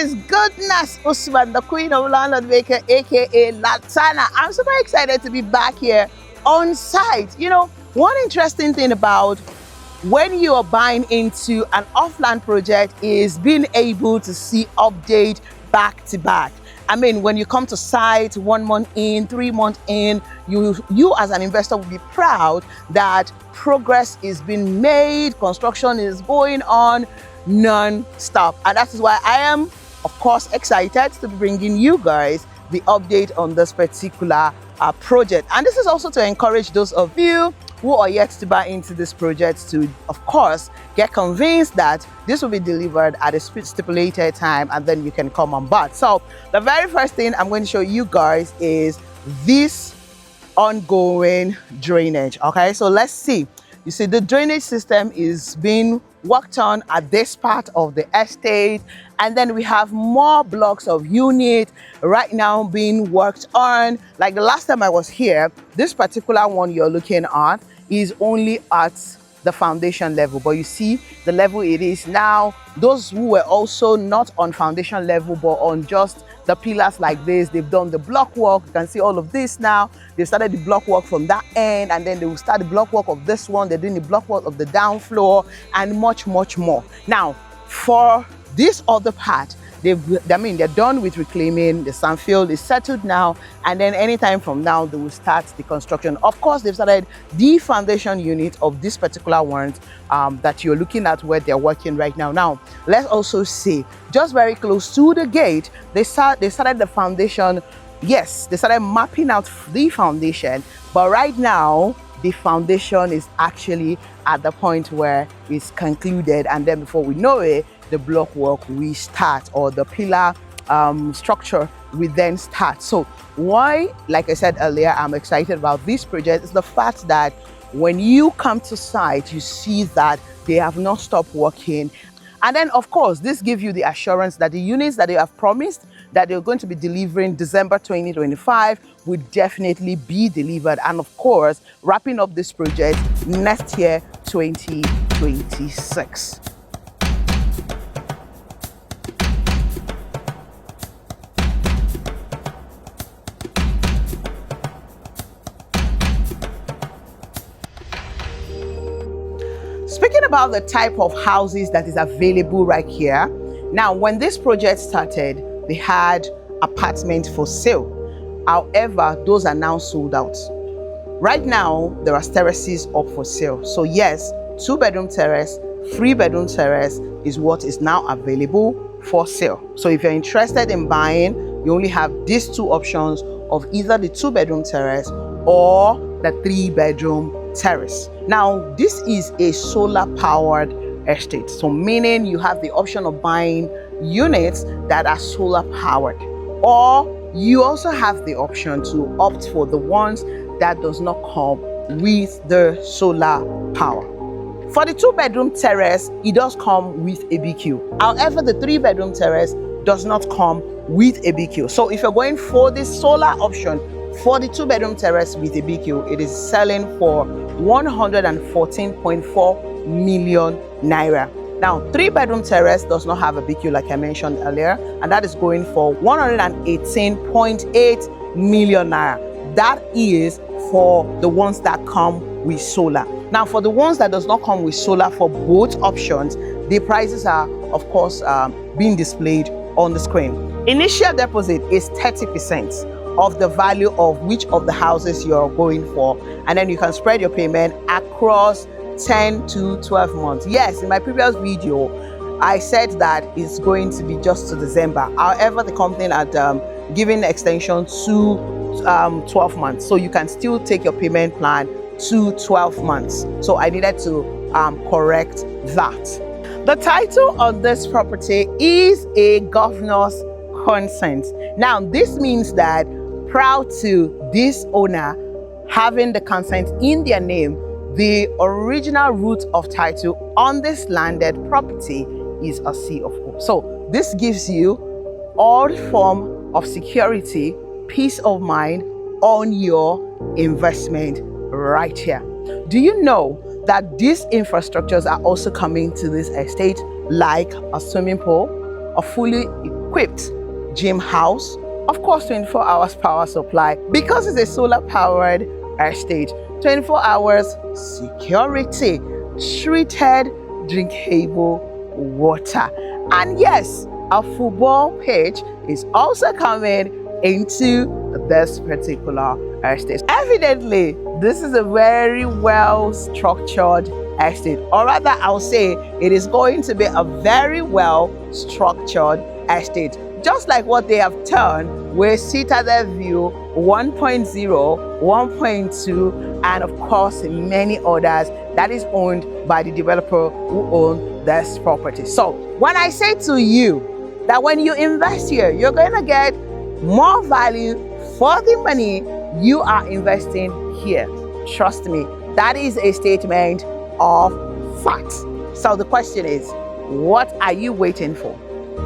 is Goodness Usman, the Queen of Landlord Maker, aka Latana. I'm super excited to be back here on site. You know, one interesting thing about when you are buying into an off-land project is being able to see update back to back. I mean, when you come to site 1 month in, 3 months in, you as an investor will be proud that progress is being made, construction is going on non-stop. And that is why I am, of course, excited to be bringing you guys the update on this particular project. And this is also to encourage those of you who are yet to buy into this project to, of course, get convinced that this will be delivered at a stipulated time, and then you can come on board. So the very first thing I'm going to show you guys is this ongoing drainage. Okay, so let's see. You see, the drainage system is being worked on at this part of the estate, and then we have more blocks of unit right now being worked on. Like the last time I was here, this particular one you're looking at is only at the foundation level, but you see the level it is now. Those who were also not on foundation level but on just the pillars like this, they've done the block work. You can see all of this now. They started the block work from that end, and then they will start the block work of this one. They're doing the block work of the down floor and much more. Now for this other part, they're done with reclaiming. The sand field is settled now, and then anytime from now they will start the construction. Of course, they've started the foundation unit of this particular one that you're looking at where they're working right now. Now let's also see, just very close to the gate, they started the foundation. Yes, they started mapping out the foundation, but right now the foundation is actually at the point where it's concluded, and then before we know it, the block work will start, or the pillar structure will then start. So why, like I said earlier, I'm excited about this project is the fact that when you come to site, you see that they have not stopped working. And then, of course, this gives you the assurance that the units that they have promised that they're going to be delivering December 2025 will definitely be delivered. And of course, wrapping up this project next year, 2026. Speaking about the type of houses that is available right here, now when this project started, they had apartments for sale. However, those are now sold out. Right now, there are terraces up for sale. So yes, 2-bedroom terrace, 3-bedroom terrace is what is now available for sale. So if you're interested in buying, you only have these two options of either the 2-bedroom terrace or the 3-bedroom terrace. Now this is a solar powered estate, so meaning you have the option of buying units that are solar powered, or you also have the option to opt for the ones that does not come with the solar power. For the 2-bedroom terrace, it does come with a BQ. However, the 3-bedroom terrace does not come with a BQ. So if you're going for the solar option for the 2-bedroom terrace with a BQ, it is selling for 114.4 million naira. Now, 3-bedroom terrace does not have a BQ like I mentioned earlier, and that is going for 118.8 million naira. That is for the ones that come with solar. Now, for the ones that does not come with solar, for both options, the prices are, of course, being displayed on the screen. Initial deposit is 30% of the value of which of the houses you're going for, and then you can spread your payment across 10 to 12 months. Yes, in my previous video I said that it's going to be just to December. However, the company had given extension to 12 months, so you can still take your payment plan to 12 months. So I needed to correct that. The title on this property is a governor's consent. Now this means that proud to this owner having the consent in their name, the original root of title on this landed property is a C of O. So this gives you all form of security, peace of mind on your investment right here. Do you know that these infrastructures are also coming to this estate, like a swimming pool, a fully equipped gym house, of course 24 hours power supply because it's a solar powered estate, 24 hours security, treated drinkable water. And yes, a football pitch is also coming into this particular estate. Evidently, this is a very well structured estate, or rather I'll say it is going to be a very well structured estate, just like what they have done with Citadel View 1.0, 1.2, and of course many others that is owned by the developer who own this property. So when I say to you that when you invest here, you're going to get more value for the money you are investing here, trust me, that is a statement of fact. So the question is, what are you waiting for?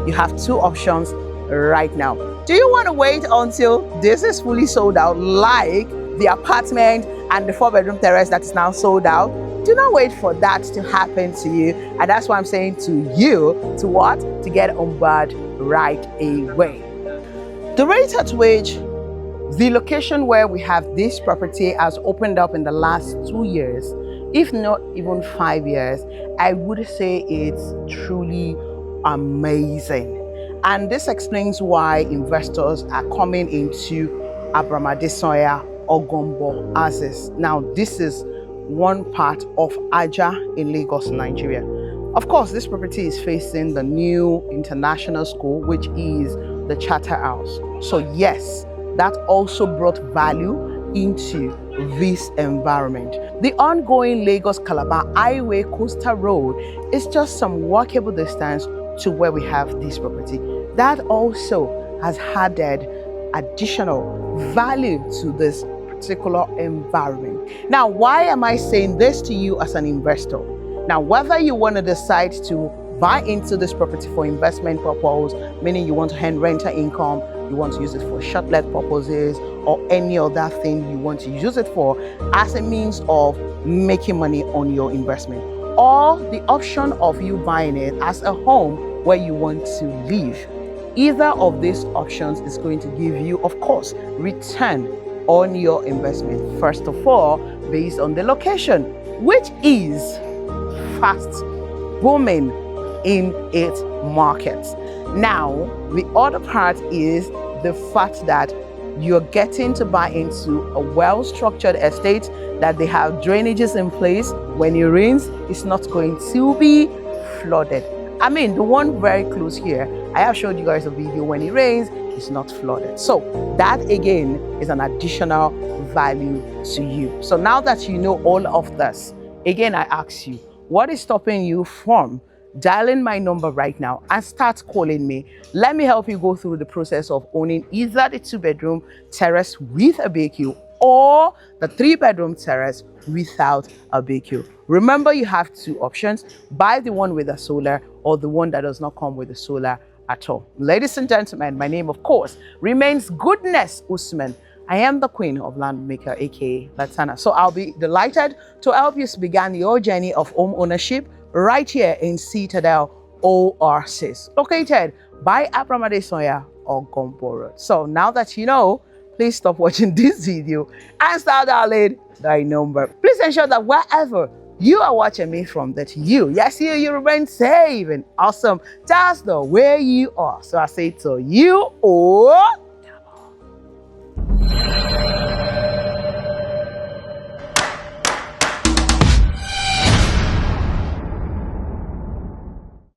You have two options right now. Do you want to wait until this is fully sold out, like the apartment and the 4-bedroom terrace that is now sold out? Do not wait for that to happen to you. And that's why I'm saying to you, to what? To get on board right away. The rate at which the location where we have this property has opened up in the last 2 years, if not even 5 years, I would say it's truly amazing. And this explains why investors are coming into Adesoya Ogombo Oasis. Now, this is one part of Ajah in Lagos, Nigeria. Of course, this property is facing the new international school, which is the Charter House. So yes, that also brought value into this environment. The ongoing Lagos-Calabar Highway Coastal Road is just some walkable distance to where we have this property. That also has added additional value to this particular environment. Now, why am I saying this to you as an investor? Now, whether you want to decide to buy into this property for investment purpose, meaning you want to earn rental income, you want to use it for short-let purposes, or any other thing you want to use it for as a means of making money on your investment, or the option of you buying it as a home where you want to live. Either of these options is going to give you, of course, return on your investment. First of all, based on the location, which is fast booming in its markets. Now, the other part is the fact that you're getting to buy into a well-structured estate, that they have drainages in place. When it rains, it's not going to be flooded. I mean, the one very close here, I have showed you guys a video. When it rains, it's not flooded. So that again is an additional value to you. So now that you know all of this, again, I ask you, what is stopping you from dialing my number right now and start calling me? Let me help you go through the process of owning either the 2-bedroom terrace with a BQ or the 3-bedroom terrace without a BQ. Remember, you have two options: buy the one with a solar or the one that does not come with a solar at all. Ladies and gentlemen, my name, of course, remains Goodness Usman. I am the queen of land maker, aka Latana. So I'll be delighted to help you begin your journey of home ownership right here in Citadel Oasis, located by Adesoya Ogombo Road. So now that you know, please stop watching this video and start dialing my number. Please ensure that wherever you are watching me from, that you remain safe and awesome just the way you are. So I say to you, oh.